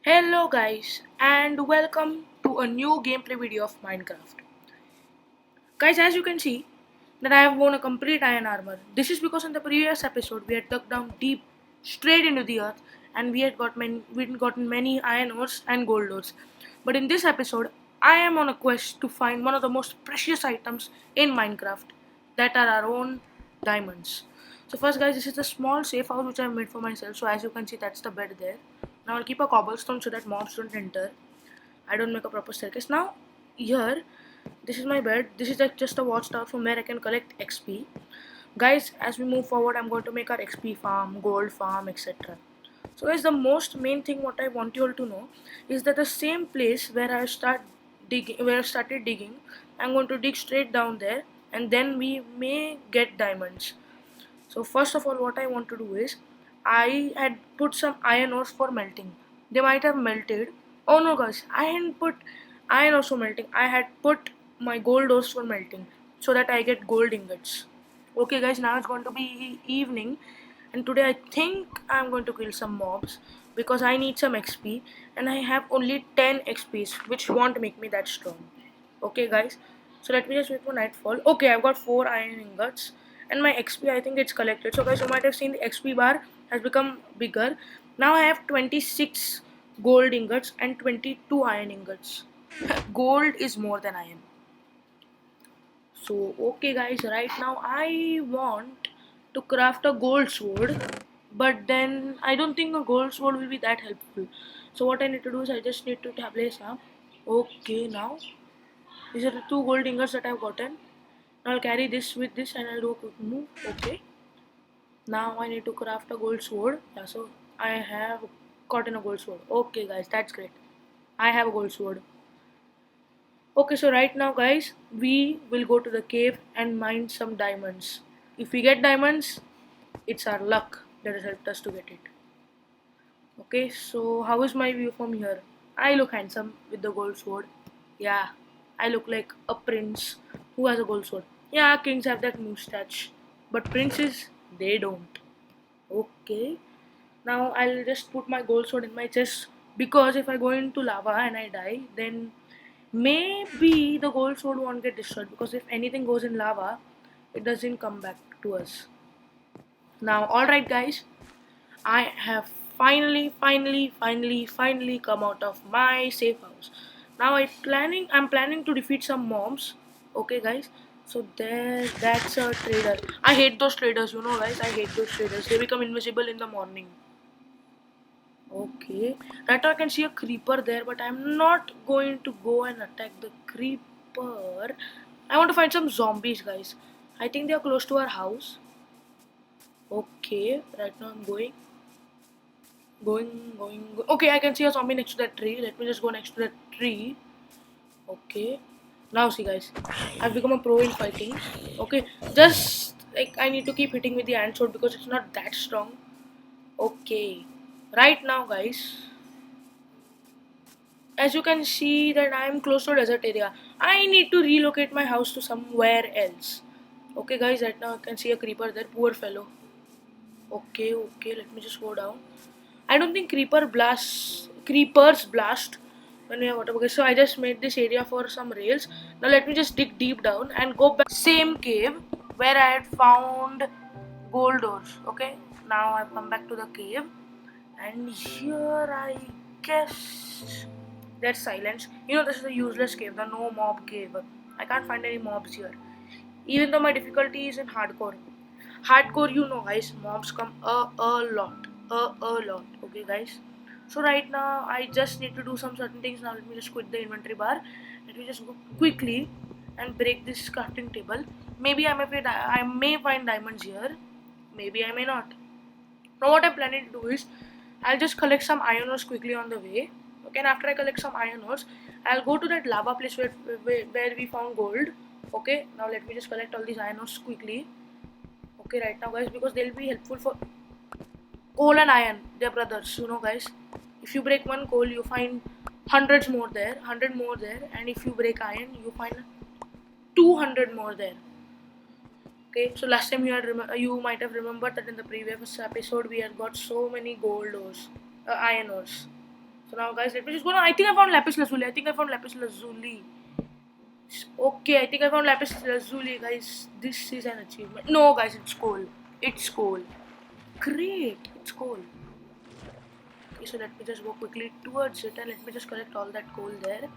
Hello guys and welcome to a new gameplay video of Minecraft. Guys, as you can see that I have worn a complete iron armor. This is because in the previous episode we had dug down deep straight into the earth and we'd gotten many iron ores and gold ores. But in this episode I am on a quest to find one of the most precious items in Minecraft, that are our own diamonds. So first guys, this is the small safe house which I have made for myself. So as you can see, that's the bed there. Now I'll keep a cobblestone so that mobs don't enter. I don't make a proper staircase. Now here, this is my bed. This is like just a watchtower from where I can collect XP. Guys, as we move forward, I'm going to make our XP farm, gold farm, etc. So guys, the most main thing what I want you all to know is that the same place where I started digging, I'm going to dig straight down there, and then we may get diamonds. So first of all, what I want to do is, I had put some iron ores for melting. They might have melted. Oh no guys, I hadn't put iron ores for melting. I had put my gold ores for melting so that I get gold ingots. Okay guys, now it's going to be evening, and today I think I'm going to kill some mobs because I need some XP and I have only 10 XPs, which won't make me that strong. Okay guys, so let me just wait for nightfall. Okay, I've got 4 iron ingots and my XP, I think it's collected. So guys, you might have seen the XP bar has become bigger. Now I have 26 gold ingots and 22 iron ingots. Gold is more than iron. So okay guys, right now I want to craft a gold sword, but then I don't think a gold sword will be that helpful. So what I need to do is I just need to place up. Okay, now these are the 2 gold ingots that I've gotten. Now I'll carry this with this and I'll do a quick move. Okay. Now I need to craft a gold sword. Yeah, so I have gotten a gold sword. Okay guys, that's great. I have a gold sword. Okay, so right now guys, we will go to the cave and mine some diamonds. If we get diamonds, it's our luck that has helped us to get it. Okay, so how is my view from here? I look handsome with the gold sword. Yeah, I look like a prince who has a gold sword. Yeah, kings have that moustache, but princes, they don't. Okay, now I'll just put my gold sword in my chest, because if I go into lava and I die, then maybe the gold sword won't get destroyed, because if anything goes in lava, it doesn't come back to us. Now, alright, guys, I have finally come out of my safe house. Now I'm planning to defeat some mobs. Okay guys. So that's a trader. I hate those traders, you know guys, I hate those traders. They become invisible in the morning. Okay. Right now I can see a creeper there, but I'm not going to go and attack the creeper. I want to find some zombies, guys. I think they are close to our house. Okay, right now I'm going. Okay, I can see a zombie next to that tree. Let me just go next to that tree. Okay. Now see guys, I've become a pro in fighting. Okay, just like I need to keep hitting with the ant sword because it's not that strong. Okay. Right now guys, as you can see that I am close to a desert area. I need to relocate my house to somewhere else. Okay guys, right now I can see a creeper there, poor fellow. Okay, let me just go down. I don't think creepers blast when we have water. Okay, so I just made this area for some rails. Now let me just dig deep down and go back same cave where I had found gold ores. Okay, now I've come back to the cave, and here I guess there's silence. You know, this is a useless cave, the no mob cave. I can't find any mobs here. Even though my difficulty is in hardcore. Hardcore, you know guys, mobs come a lot. A lot. Okay guys. So right now I just need to do some certain things. Now let me just quit the inventory bar. Let me just go quickly and break this crafting table. Maybe I may find diamonds here. Maybe I may not. Now what I'm planning to do is, I'll just collect some iron ores quickly on the way. Okay, and after I collect some iron ores, I'll go to that lava place where we found gold. Okay, now let me just collect all these iron ores quickly. Okay, right now guys, because they'll be helpful for coal and iron. They're brothers, you know guys. If you break one coal, you find hundreds more there, 100 more there, and if you break iron, you find 200 more there. Okay, so last time you might have remembered that in the previous episode we had got so many gold ores, iron ores. So now guys, let me just go. I think I found lapis lazuli. Okay, I think I found lapis lazuli, guys. This is an achievement. No, guys, it's coal. It's coal. Great, it's coal. Okay, so let me just go quickly towards it and let me just collect all that coal there.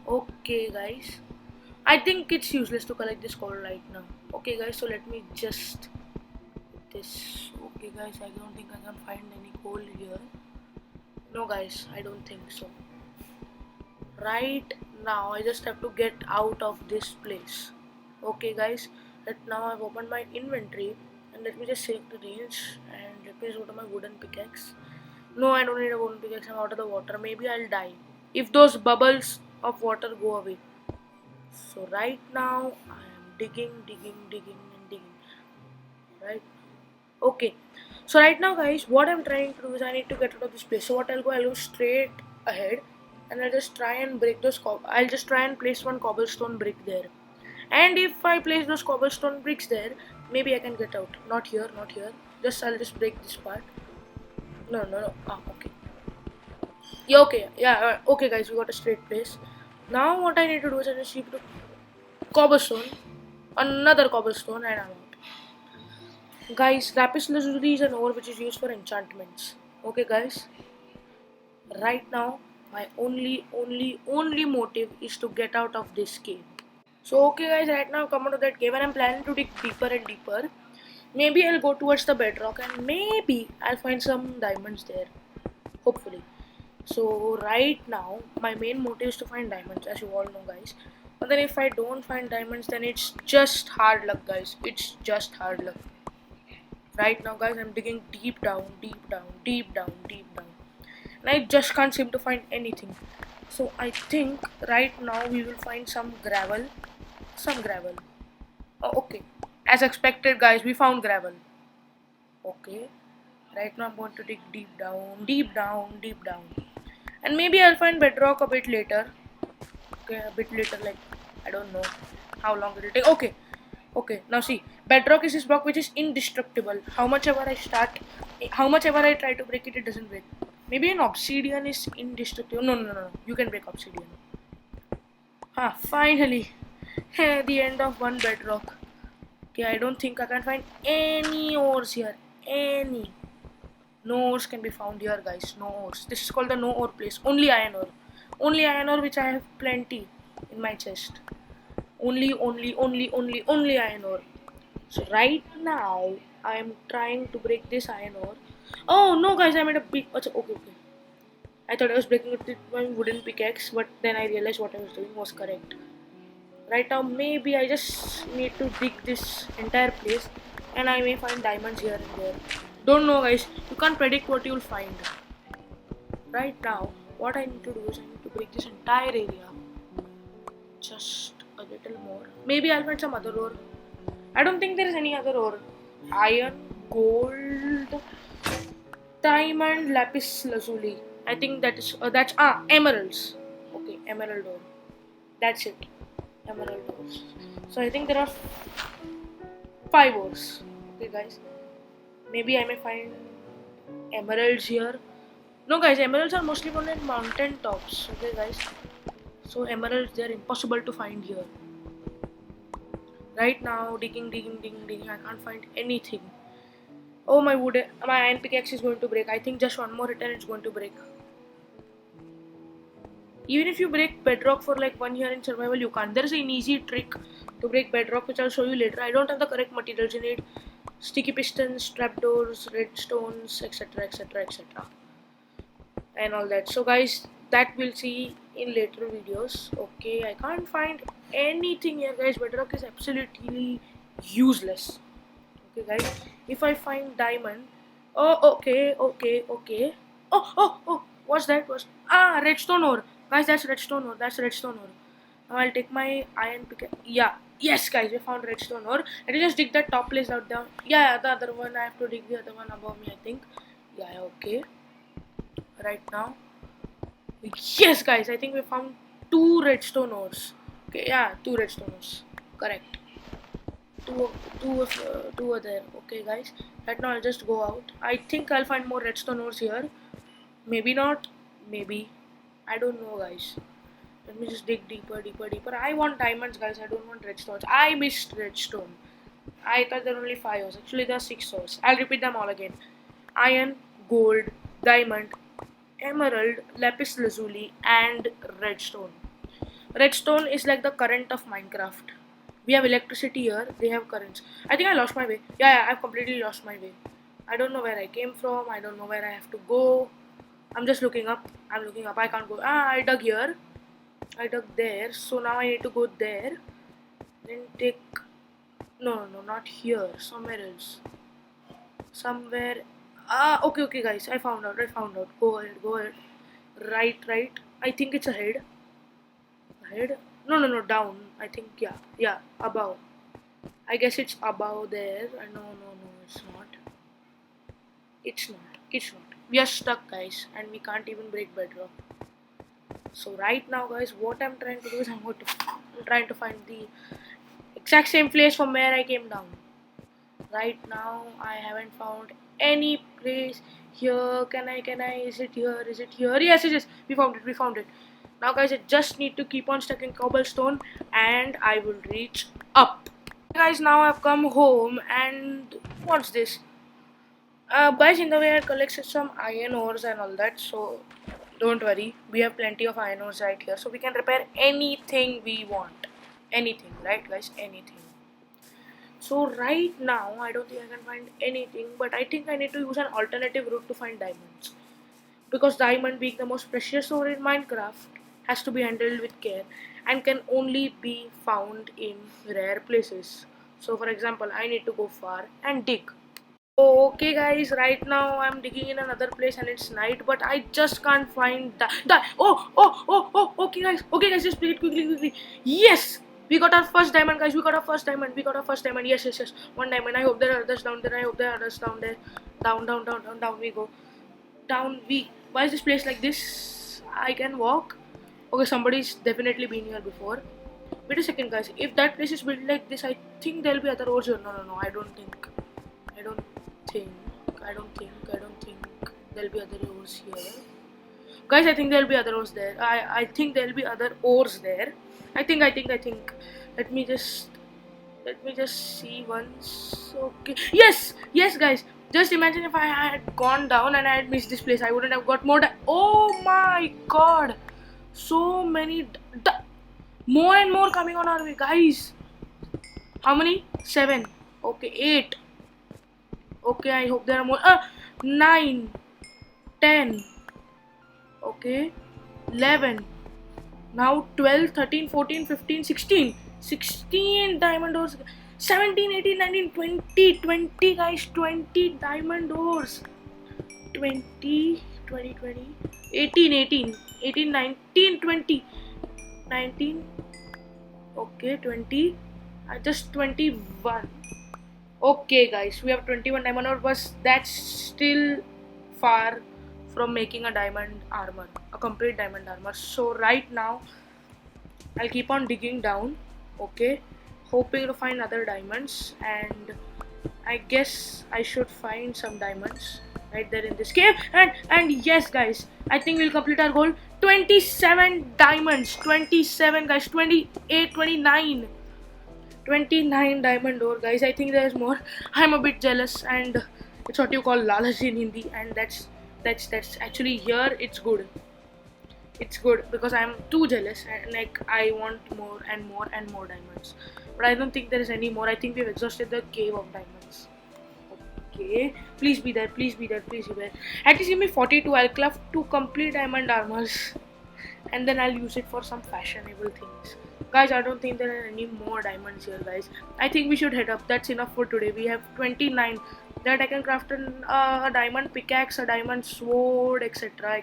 Okay, guys. I think it's useless to collect this coal right now. Okay, guys, so let me just this. Okay, guys, I don't think I can find any coal here. No, guys, I don't think so. Right now, I just have to get out of this place. Okay, guys, right now I've opened my inventory and let me just save the range and let me just go to my wooden pickaxe. No, I don't need a wooden pickaxe. I'm out of the water. Maybe I'll die if those bubbles of water go away. So right now I am digging and digging. Right. Okay. So right now, guys, what I'm trying to do is I need to get out of this place. So what I'll go straight ahead, and I'll just try and break those. I'll just try and place one cobblestone brick there. And if I place those cobblestone bricks there, maybe I can get out. Not here, not here. I'll just break this part. No. Ah, okay. Yeah, okay. Yeah, okay, guys. We got a straight place. Now what I need to do is I just need to cobblestone, another cobblestone, and I'm out. Guys, lapis lazuli is an ore which is used for enchantments. Okay, guys. Right now, my only motive is to get out of this cave. So okay, guys. Right now, I've come out of that cave, and I'm planning to dig deeper and deeper. Maybe I'll go towards the bedrock, and maybe I'll find some diamonds there. Hopefully. So right now, my main motive is to find diamonds, as you all know, guys. But then if I don't find diamonds, then it's just hard luck, guys. It's just hard luck. Right now, guys, I'm digging deep down, and I just can't seem to find anything. So I think right now we will find some gravel. Oh, okay. As expected, guys, we found gravel. Okay. Right now I'm going to dig deep down. And maybe I'll find bedrock a bit later. Okay, a bit later, like, I don't know how long it will take. Okay, now see, bedrock is this block which is indestructible. How much ever I try to break it, it doesn't break. Maybe an obsidian is indestructible. No. You can break obsidian. Finally. The end of one bedrock. Okay, I don't think I can find any ores here. No ores can be found here, guys. No ores. This is called the no ore place. Only iron ore. Only iron ore, which I have plenty in my chest. Only iron ore. So right now, I am trying to break this iron ore. Oh no, guys! I made a big. Okay. I thought I was breaking it with my wooden pickaxe, but then I realized what I was doing was correct. Right now, maybe I just need to dig this entire place, and I may find diamonds here and there. Don't know, guys. You can't predict what you'll find. Right now, what I need to do is I need to break this entire area. Just a little more. Maybe I'll find some other ore. I don't think there is any other ore. Iron, gold, diamond, lapis lazuli. I think that's emeralds. Okay, emerald ore. That's it. Emerald ores. So I think there are 5 ores. Okay, guys. Maybe I may find emeralds here. No, guys, emeralds are mostly found in mountain tops. Okay, guys. So emeralds, they are impossible to find here. Right now, digging. I can't find anything. Oh, my iron pickaxe is going to break. I think just one more hit and it's going to break. Even if you break bedrock for like 1 year in survival, you can't. There is an easy trick to break bedrock, which I'll show you later. I don't have the correct materials. You need sticky pistons, trapdoors, redstones, etc. and all that. So guys, that we'll see in later videos. Okay, I can't find anything here, guys. Bedrock is absolutely useless. Okay, guys, if I find diamond, okay. Oh, what's that? Redstone ore. Guys, that's redstone ore. Now I'll take my iron pick. Yeah, yes, guys, we found redstone ore. Let me just dig that top place out down. Yeah, the other one I have to dig the other one above me, I think. Yeah, okay. Right now, yes, guys, I think we found 2 redstone ores. Okay, yeah, 2 redstone ores. Correct. Two are there. Okay, guys. Right now I'll just go out. I think I'll find more redstone ores here. Maybe not. Maybe. I don't know, guys. Let me just dig deeper, deeper, deeper. I want diamonds, guys. I don't want redstones. I missed redstone. I thought there were only 5 ores. Actually, there are 6 ores. I'll repeat them all again. Iron, gold, diamond, emerald, lapis lazuli, and redstone. Redstone is like the current of Minecraft. We have electricity here, they have currents. I think I lost my way. Yeah, I've completely lost my way. I don't know where I came from, I don't know where I have to go. I'm just looking up. I'm looking up. I can't go. I dug here. I dug there. So now I need to go there. Then take. No, not here. Somewhere else. Somewhere. Okay, guys. I found out. Go ahead. Right. I think it's ahead. Ahead? No, down. I think, yeah, above. I guess it's above there. No, it's not. It's not. We are stuck, guys, and we can't even break bedrock. So right now, guys, what I'm trying to do is I'm trying to find the exact same place from where I came down. Right now, I haven't found any place here. Can I? Is it here? Yes, it is. We found it. Now, guys, I just need to keep on stacking cobblestone, and I will reach up. Guys, now I've come home, and what's this? Guys, in the way I collected some iron ores and all that, so don't worry, we have plenty of iron ores right here, so we can repair anything we want. Anything, right, guys? Anything. So right now, I don't think I can find anything, but I think I need to use an alternative route to find diamonds. Because diamond, being the most precious ore in Minecraft, has to be handled with care and can only be found in rare places. So for example, I need to go far and dig. Okay, guys, right now I'm digging in another place and it's night, but I just can't find that. Okay, guys, just play it quickly. Yes, we got our first diamond, guys. We got our first diamond. Yes. One diamond. I hope there are others down there. Down there. Down we go. Down we. Why is this place like this? I can walk. Okay, somebody's definitely been here before. Wait a second, guys. If that place is built like this, I think there'll be other ores here. No. I don't think. I don't think. I don't think there'll be other ores here. Guys, I think there'll be other ores there. I think there'll be other ores there. I think. Let me just see once. Okay. Yes, guys. Just imagine if I had gone down and I had missed this place. I wouldn't have got more. Oh my God! So many. More and more coming on our way, guys. How many? 7. Okay, 8. Okay, I hope there are more. 9, 10. Okay, 11. Now 12, 13, 14, 15, 16. 16 diamond ores. 17, 18, 19, 20. 20, guys. 20 diamond ores. 20, 20. 18, 19, 20. 19. Okay, 20. Just 21. Okay, guys, we have 21 diamond ore, but that's still far from making a diamond armor, a complete diamond armor. So right now, I'll keep on digging down, okay, hoping to find other diamonds, and I guess I should find some diamonds right there in this cave. And yes, guys, I think we'll complete our goal. 27 diamonds, 27, guys, 28, 29. 29 diamond ore, guys. I think there's more. I'm a bit jealous, and it's what you call lalach in Hindi, and that's actually here it's good. It's good because I'm too jealous and like I want more and more and more diamonds. But I don't think there is any more. I think we've exhausted the cave of diamonds. Okay, please be there. At least give me 42. I'll craft 2 complete diamond armors, and then I'll use it for some fashionable things. Guys, I don't think there are any more diamonds here, guys. I think we should head up. That's enough for today. We have 29 that I can craft a diamond pickaxe, a diamond sword, etc.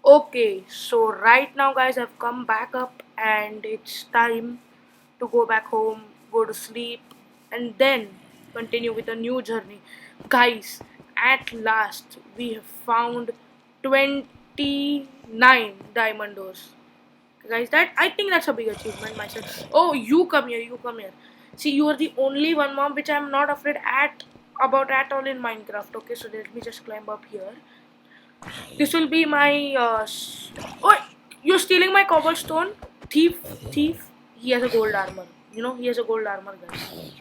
Okay, so right now, guys, I've come back up and it's time to go back home, go to sleep, and then continue with a new journey. Guys, at last, we have found 29 diamond doors. Guys, that I think that's a big achievement myself. Oh, you come here. See, you are the only one, mom, which I'm not afraid about at all in Minecraft. Okay, so let me just climb up here. This will be my oh, you're stealing my cobblestone, thief. Thief. He has a gold armor. You know, he has a gold armor, guys.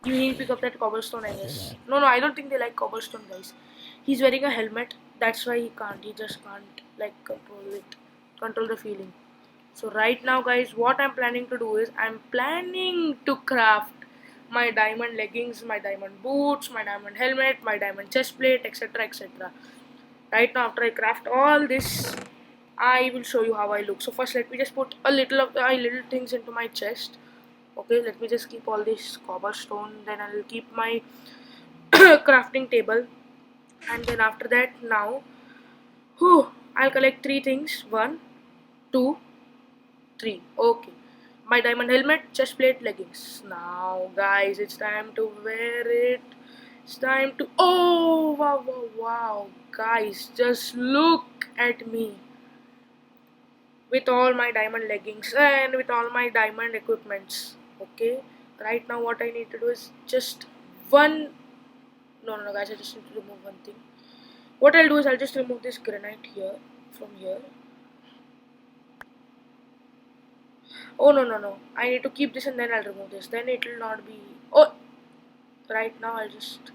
You need to pick up that cobblestone, I guess. No, I don't think they like cobblestone, guys. He's wearing a helmet. That's why he can't. He just can't like control the feeling. So right now, guys, what I'm planning to do is I'm planning to craft my diamond leggings, my diamond boots, my diamond helmet, my diamond chest plate, etc., etc. Right now, after I craft all this, I will show you how I look. So first, let me just put a little of my little things into my chest. Okay, let me just keep all this cobblestone. Then I'll keep my crafting table, and then after that, now, I'll collect three things. One, two, three. Okay. My diamond helmet, chest plate, leggings. Now, guys, it's time to wear it. It's time to. Oh, wow. Guys, just look at me with all my diamond leggings and with all my diamond equipments. Okay. Right now, what I need to do is just one. No, guys, I just need to remove one thing. What I'll do is I'll just remove this granite here from here. Oh no. I need to keep this and then I'll remove this. Then it will not be. Oh, right now I'll just.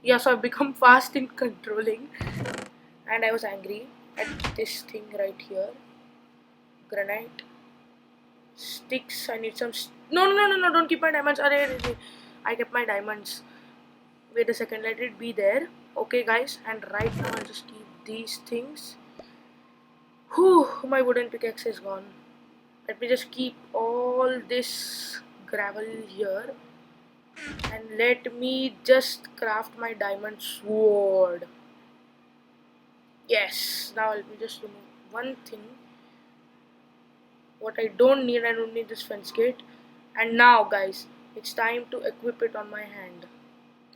Yeah, so I've become fast in controlling, and I was angry at this thing right here. Granite sticks. I need some. No! Don't keep my diamonds. I kept my diamonds. Wait a second. Let it be there. Okay, guys. And right now I'll just keep these things. Whew, my wooden pickaxe is gone. Let me just keep all this gravel here and let me just craft my diamond sword. Yes, now let me just remove one thing. What I don't need this fence gate. And now, guys, it's time to equip it on my hand.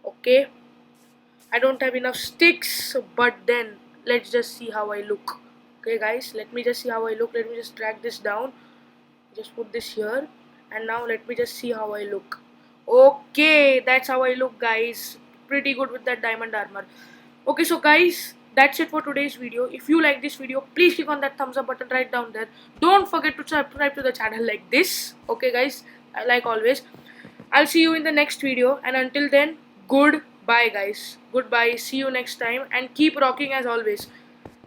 Okay, I don't have enough sticks, but then let's just see how I look. Okay, guys, let me just see how I look. Let me just drag this down, just put this here, and now let me just see how I look. Okay, that's how I look, guys. Pretty good with that diamond armor. Okay, so guys, that's it for today's video. If you like this video, please click on that thumbs up button right down there. Don't forget to subscribe to the channel like this. Okay, guys, like always, I'll see you in the next video, and until then, goodbye, guys. Goodbye, see you next time, and keep rocking as always.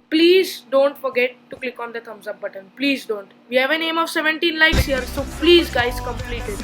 Please don't forget to click on the thumbs up button. Please don't. We have an aim of 17 likes here, so please, guys, complete it.